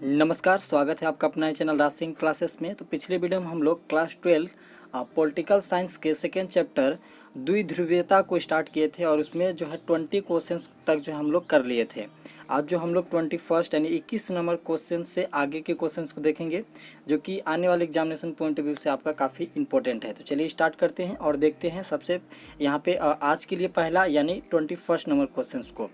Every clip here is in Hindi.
नमस्कार, स्वागत है आपका अपना चैनल राज सिंह क्लासेस में। तो पिछले वीडियो में हम लोग क्लास 12 पॉलिटिकल साइंस के सेकेंड चैप्टर द्विध्रुवीयता को स्टार्ट किए थे और उसमें जो है 20 क्वेश्चंस तक जो हम लोग कर लिए थे। आज जो हम लोग 21 यानी 21 नंबर क्वेश्चन से आगे के क्वेश्चंस को देखेंगे, जो कि आने वाले एग्जामिनेशन पॉइंट ऑफ व्यू से आपका काफ़ी इंपॉर्टेंट है। तो चलिए स्टार्ट करते हैं और देखते हैं सबसे यहाँ पे आज के लिए पहला यानी 21 नंबर क्वेश्चंस को।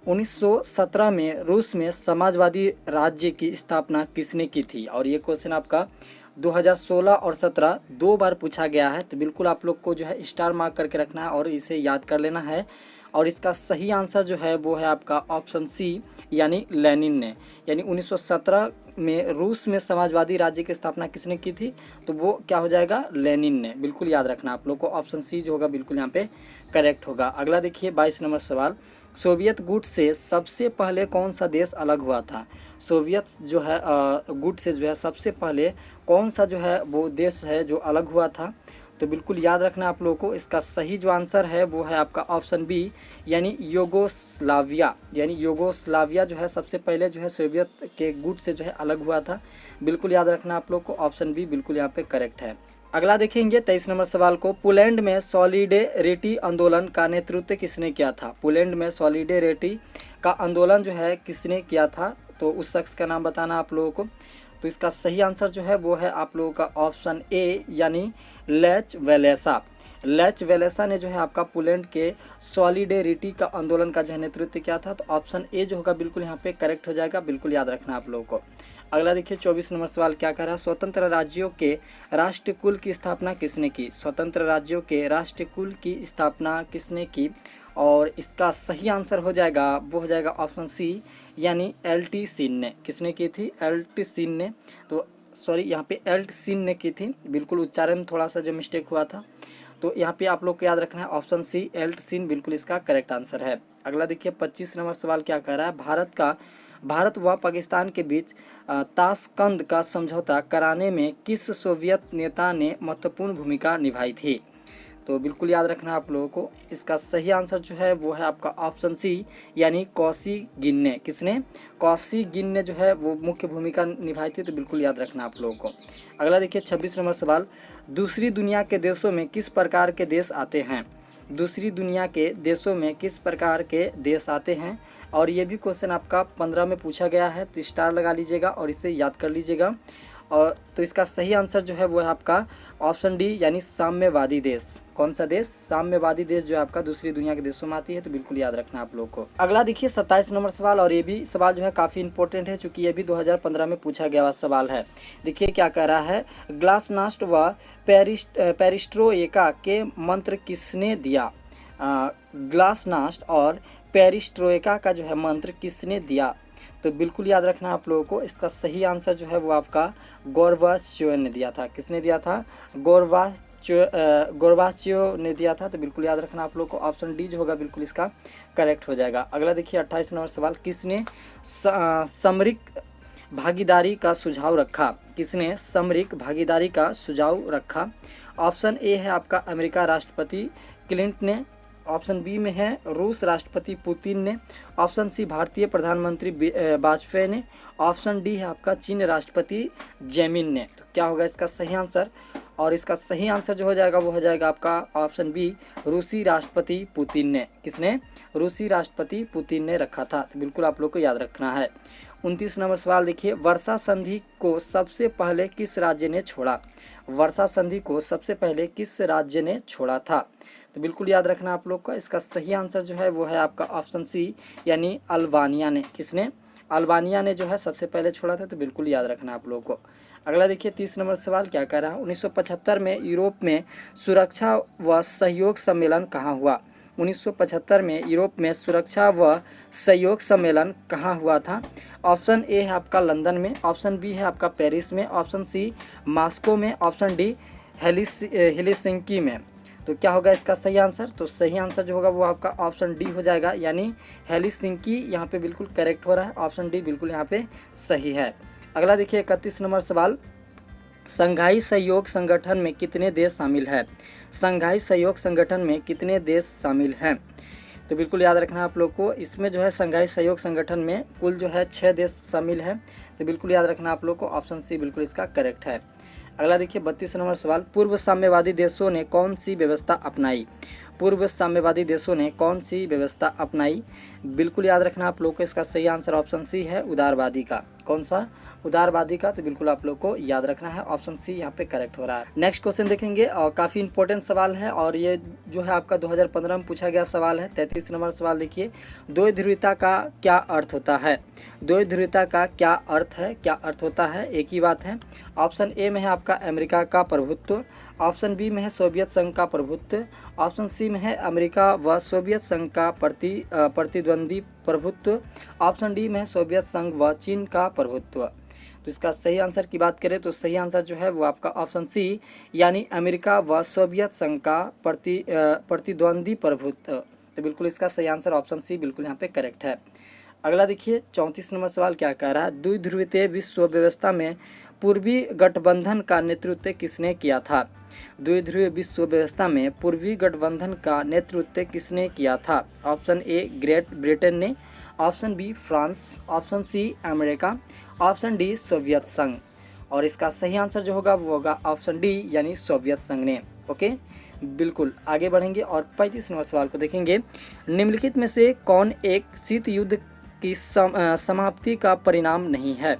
1917 में रूस में समाजवादी राज्य की स्थापना किसने की थी? और ये क्वेश्चन आपका 2016 और 17 दो बार पूछा गया है। तो बिल्कुल आप लोग को जो है स्टार मार्क करके रखना है और इसे याद कर लेना है। और इसका सही आंसर जो है वो है आपका ऑप्शन सी यानी लेनिन ने। यानी 1917 में रूस में समाजवादी राज्य की स्थापना किसने की थी? तो वो क्या हो जाएगा? लेनिन ने। बिल्कुल याद रखना आप लोग को, ऑप्शन सी जो होगा बिल्कुल यहाँ पे करेक्ट होगा। अगला देखिए 22 नंबर सवाल, सोवियत गुट से सबसे पहले कौन सा देश अलग हुआ था? सोवियत जो है गुट से जो है सबसे पहले कौन सा जो है वो देश है जो अलग हुआ था? तो बिल्कुल याद रखना आप लोगों को। इसका सही जो आंसर है वो है आपका ऑप्शन बी यानी यूगोस्लाविया। यानी यूगोस्लाविया जो है सबसे पहले जो है सोवियत के गुट से जो है अलग हुआ था। बिल्कुल याद रखना आप लोग को, ऑप्शन बी बिल्कुल यहाँ पे करेक्ट है। अगला देखेंगे 23 नंबर सवाल को, पोलैंड में सॉलिडेरिटी आंदोलन का नेतृत्व किसने किया था? पोलैंड में सॉलिडेरिटी का आंदोलन जो है किसने किया था? तो उस शख्स का नाम बताना आप लोगों को। तो इसका सही आंसर जो है वो है आप लोगों का ऑप्शन ए यानी लेच वेलेसा। लेच वेलेसा ने जो है आपका पोलैंड के सॉलिडेरिटी का आंदोलन का जो है नेतृत्व किया था। तो ऑप्शन ए जो होगा बिल्कुल यहाँ पे करेक्ट हो जाएगा। बिल्कुल याद रखना आप लोगों को। अगला देखिए 24 नंबर सवाल क्या कह रहा है, स्वतंत्र राज्यों के राष्ट्रकुल की स्थापना किसने की? स्वतंत्र राज्यों के राष्ट्रकुल की स्थापना किसने की? और इसका सही आंसर हो जाएगा वो हो जाएगा ऑप्शन सी यानी एल्टसीन ने। किसने की थी? एल्टसीन ने। तो सॉरी यहाँ पे एल्टसीन ने की थी। बिल्कुल उच्चारण में थोड़ा सा जो मिस्टेक हुआ था। तो यहाँ पे आप लोग को याद रखना है ऑप्शन सी एल्टसीन बिल्कुल इसका करेक्ट आंसर है। अगला देखिए 25 नंबर सवाल क्या कह रहा है, भारत व पाकिस्तान के बीच ताशकंद का समझौता कराने में किस सोवियत नेता ने महत्वपूर्ण भूमिका निभाई थी? तो बिल्कुल याद रखना आप लोगों को। इसका सही आंसर जो है वो है आपका ऑप्शन सी यानी कौसिगिन ने। किसने? कौसिगिन ने जो है वो मुख्य भूमिका निभाई थी। तो बिल्कुल याद रखना आप लोगों को। अगला देखिए 26 नंबर सवाल, दूसरी दुनिया के देशों में किस प्रकार के देश आते हैं? दूसरी दुनिया के देशों में किस प्रकार के देश आते हैं? और ये भी क्वेश्चन आपका 15 में पूछा गया है। तो स्टार लगा लीजिएगा और इसे याद कर लीजिएगा। और तो इसका सही आंसर जो है वो है आपका ऑप्शन डी यानी साम्यवादी देश। कौन सा देश? साम्यवादी देश जो है आपका दूसरी दुनिया के देशों में आती है। तो बिल्कुल याद रखना आप लोग को। अगला देखिए 27 नंबर सवाल, और ये भी सवाल जो है काफ़ी इंपॉर्टेंट है चूँकि ये भी 2015 में पूछा गया हुआ सवाल है। देखिए क्या कह रहा है, ग्लासनास्ट व पेरिस्ट्रोइका के मंत्र किसने दिया? ग्लासनास्ट और पेरिस्ट्रोइका का जो है मंत्र किसने दिया? तो बिल्कुल याद रखना आप लोगों को। इसका सही आंसर जो है वो आपका गोर्बाचेव ने दिया था। किसने दिया था? गोर्बाचेव ने दिया था। तो बिल्कुल याद रखना आप लोग को, ऑप्शन डी जो होगा बिल्कुल इसका करेक्ट हो जाएगा। अगला देखिए 28 नंबर सवाल, किसने सामरिक भागीदारी का सुझाव रखा? किसने सामरिक भागीदारी का सुझाव रखा? ऑप्शन ए है आपका अमेरिका राष्ट्रपति क्लिंटन ने। ऑप्शन बी में है रूस राष्ट्रपति पुतिन ने। ऑप्शन सी भारतीय प्रधानमंत्री वाजपेयी ने। ऑप्शन डी है आपका चीन राष्ट्रपति जेमिन ने। तो क्या होगा इसका सही आंसर? और इसका सही आंसर जो हो जाएगा वो हो जाएगा आपका ऑप्शन बी रूसी राष्ट्रपति पुतिन ने। किसने? रूसी राष्ट्रपति पुतिन ने रखा था। तो बिल्कुल आप लोग को याद रखना है। 29 नंबर सवाल देखिए, वर्षा संधि को सबसे पहले किस राज्य ने छोड़ा? वर्षा संधि को सबसे पहले किस राज्य ने छोड़ा था? तो बिल्कुल याद रखना आप लोग का। इसका सही आंसर जो है वो है आपका ऑप्शन सी यानी अल्बानिया ने। किसने? अल्बानिया ने जो है सबसे पहले छोड़ा था। तो बिल्कुल याद रखना आप लोग को। अगला देखिए 30 नंबर सवाल क्या कह रहा है, 1975 में यूरोप में सुरक्षा व सहयोग सम्मेलन कहाँ हुआ? 1975 में यूरोप में सुरक्षा व सहयोग सम्मेलन कहाँ हुआ था? ऑप्शन ए है आपका लंदन में। ऑप्शन बी है आपका पेरिस में। ऑप्शन सी मॉस्को में। ऑप्शन डी हेलसिंकी में। तो क्या होगा इसका सही आंसर? तो सही आंसर जो होगा वो आपका ऑप्शन डी हो जाएगा यानी हेलसिंकी यहाँ पे बिल्कुल करेक्ट हो रहा है। ऑप्शन डी बिल्कुल यहाँ पे सही है। अगला देखिए 31 नंबर सवाल, संघाई सहयोग संगठन में कितने देश शामिल हैं? संघाई सहयोग संगठन में कितने देश शामिल हैं? तो बिल्कुल याद रखना है आप लोग को। इसमें जो है संघाई सहयोग संगठन में कुल जो है 6 देश शामिल है, तो बिल्कुल याद रखना आप लोग को, ऑप्शन सी बिल्कुल इसका करेक्ट है। अगला देखिए 32 नंबर सवाल, पूर्व साम्यवादी देशों ने कौन सी व्यवस्था अपनाई? पूर्व साम्यवादी देशों ने कौन सी व्यवस्था अपनाई? बिल्कुल याद रखना आप लोग को, इसका सही आंसर ऑप्शन सी है, उदारवादी का। कौन सा? उदारवादी का। तो बिल्कुल आप लोग को याद रखना है, ऑप्शन सी यहाँ पे करेक्ट हो रहा है। नेक्स्ट क्वेश्चन देखेंगे और काफ़ी इंपॉर्टेंट सवाल है, और ये जो है आपका 2015 में पूछा गया सवाल है। 33 नंबर सवाल देखिए, द्वैध्रुवीयता का क्या अर्थ होता है? द्वैध्रुवीयता का क्या अर्थ है, क्या अर्थ होता है? एक ही बात है। ऑप्शन ए में है आपका अमेरिका का प्रभुत्व, ऑप्शन बी में है सोवियत संघ का प्रभुत्व, ऑप्शन सी में है अमेरिका व सोवियत संघ का प्रतिद्वंदी प्रभुत्व, ऑप्शन डी में है सोवियत संघ व चीन का प्रभुत्व। तो इसका सही आंसर की बात करें तो सही आंसर जो है वो आपका ऑप्शन सी, यानी अमेरिका व सोवियत संघ का प्रतिद्वंदी प्रभुत्व। तो बिल्कुल इसका सही आंसर ऑप्शन सी बिल्कुल यहाँ पे करेक्ट है। अगला देखिए 34 नंबर सवाल क्या कह रहा है, द्विध्रुवीय विश्व व्यवस्था में पूर्वी गठबंधन का नेतृत्व किसने किया था? द्विध्रुवीय विश्व व्यवस्था में पूर्वी गठबंधन का नेतृत्व किसने किया था? ऑप्शन ए ग्रेट ब्रिटेन ने, option B France, option C America, option D Soviet संघ। और इसका सही आंसर जो होगा वो होगा ऑप्शन डी, यानी सोवियत संघ ने। ओके, बिल्कुल आगे बढ़ेंगे और 35 नंबर सवाल को देखेंगे, निम्नलिखित में से कौन एक शीत युद्ध की समाप्ति का परिणाम नहीं है?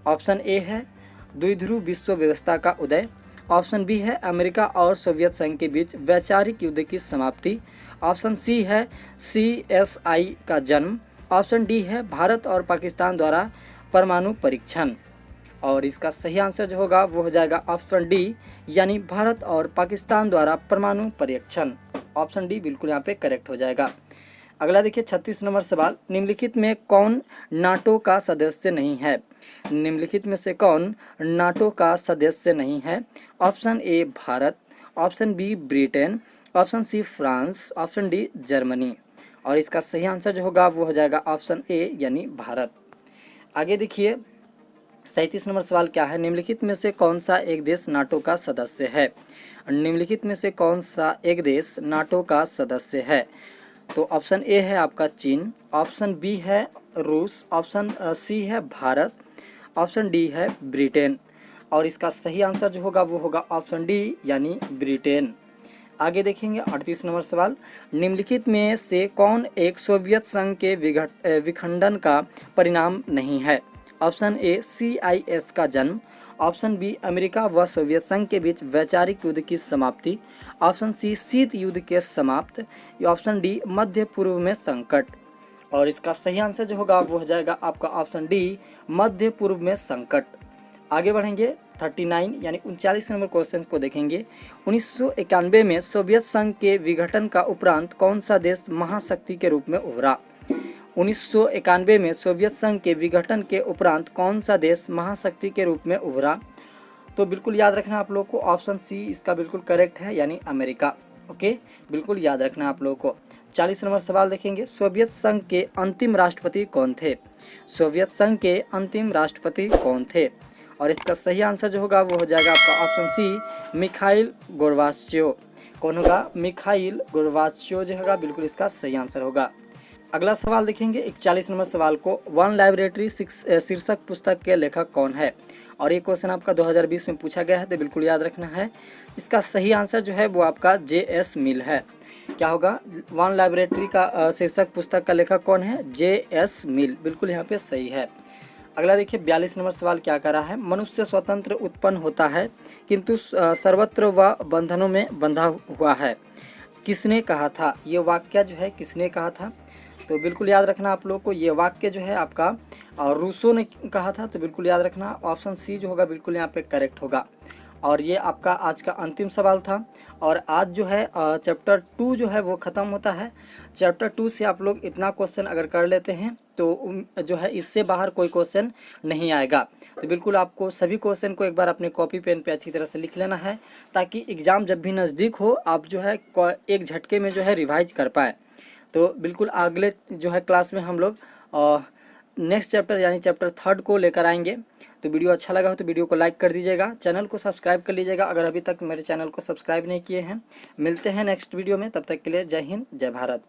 ऑप्शन ए है द्विध्रुव विश्व व्यवस्था का उदय, ऑप्शन बी है अमेरिका और सोवियत संघ के बीच वैचारिक युद्ध की समाप्ति, ऑप्शन सी है CSI का जन्म, ऑप्शन डी है भारत और पाकिस्तान द्वारा परमाणु परीक्षण। और इसका सही आंसर जो होगा वो हो जाएगा ऑप्शन डी, यानी भारत और पाकिस्तान द्वारा परमाणु परीक्षण। ऑप्शन डी बिल्कुल यहाँ पे करेक्ट हो जाएगा। अगला देखिए 36 नंबर सवाल, निम्नलिखित में कौन नाटो का सदस्य नहीं है? निम्नलिखित में से कौन नाटो का सदस्य नहीं है? Option A Bharat, option B Britain, option C France, option D Germany. और इसका सही आंसर जो होगा वो हो जाएगा ऑप्शन ए, यानी भारत। आगे देखिए 37 नंबर सवाल क्या है, निम्नलिखित में से कौन सा एक देश नाटो का सदस्य है? निम्नलिखित में से कौन सा एक देश नाटो का सदस्य है? तो ऑप्शन ए है आपका चीन, ऑप्शन बी है रूस, ऑप्शन सी है भारत, ऑप्शन डी है ब्रिटेन। और इसका सही आंसर जो होगा वो होगा ऑप्शन डी, यानी ब्रिटेन। आगे देखेंगे 38 नंबर सवाल, निम्नलिखित में से कौन एक सोवियत संघ के विखंडन का परिणाम नहीं है? ऑप्शन ए CIS का जन्म, ऑप्शन बी अमेरिका व सोवियत संघ के बीच वैचारिक युद्ध की समाप्ति, ऑप्शन सी शीत युद्ध के समाप्त, ऑप्शन डी मध्य पूर्व में संकट। और इसका सही आंसर जो होगा वो हो जाएगा आपका ऑप्शन डी, मध्य पूर्व में संकट। आगे बढ़ेंगे 39 यानी 39 नंबर क्वेश्चन को देखेंगे, 1991 में सोवियत संघ के विघटन का उपरांत कौन सा देश महाशक्ति के रूप में उभरा? 1991 में सोवियत संघ के विघटन के उपरांत कौन सा देश महाशक्ति के रूप में उभरा? तो बिल्कुल याद रखना आप लोग को, ऑप्शन सी इसका बिल्कुल करेक्ट है, यानी अमेरिका। ओके, बिल्कुल याद रखना आप लोगों को। 40 नंबर सवाल देखेंगे, सोवियत संघ के अंतिम राष्ट्रपति कौन थे? सोवियत संघ के अंतिम राष्ट्रपति कौन थे? और इसका सही आंसर जो होगा वो हो जाएगा आपका ऑप्शन सी, मिखाइल गोर्बाचेव। कौन होगा? मिखाइल गोर्बाचेव जो होगा बिल्कुल इसका सही आंसर होगा। अगला सवाल देखेंगे 41 नंबर सवाल को, वन लाइब्रेटरी शीर्षक पुस्तक के लेखक कौन है? और ये क्वेश्चन आपका 2020 में पूछा गया है, तो बिल्कुल याद रखना है। इसका सही आंसर जो है वो आपका JS मिल है। क्या होगा? वन लाइब्रेटरी का शीर्षक पुस्तक का लेखक कौन है? JS मिल, बिल्कुल यहाँ पे सही है। अगला देखिए 42 नंबर सवाल क्या कर रहा है, मनुष्य स्वतंत्र उत्पन्न होता है किंतु सर्वत्र वह बंधनों में बंधा हुआ है, किसने कहा था? ये वाक्य जो है किसने कहा था? तो बिल्कुल याद रखना आप लोग को, ये वाक्य जो है आपका रूसो ने कहा था। तो बिल्कुल याद रखना, ऑप्शन सी जो होगा बिल्कुल यहाँ पे करेक्ट होगा। और ये आपका आज का अंतिम सवाल था। और आज जो है चैप्टर 2 जो है वो ख़त्म होता है। चैप्टर 2 से आप लोग इतना क्वेश्चन अगर कर लेते हैं तो जो है इससे बाहर कोई क्वेश्चन नहीं आएगा। तो बिल्कुल आपको सभी क्वेश्चन को एक बार अपने कॉपी पेन पे अच्छी तरह से लिख लेना है, ताकि एग्ज़ाम जब भी नज़दीक हो आप जो है एक झटके में जो है रिवाइज कर पाएँ। तो बिल्कुल अगले जो है क्लास में हम लोग नेक्स्ट चैप्टर यानी चैप्टर 3 को लेकर आएंगे। तो वीडियो अच्छा लगा हो तो वीडियो को लाइक कर दीजिएगा, चैनल को सब्सक्राइब कर लीजिएगा अगर अभी तक मेरे चैनल को सब्सक्राइब नहीं किए हैं। मिलते हैं नेक्स्ट वीडियो में, तब तक के लिए जय हिंद, जय भारत।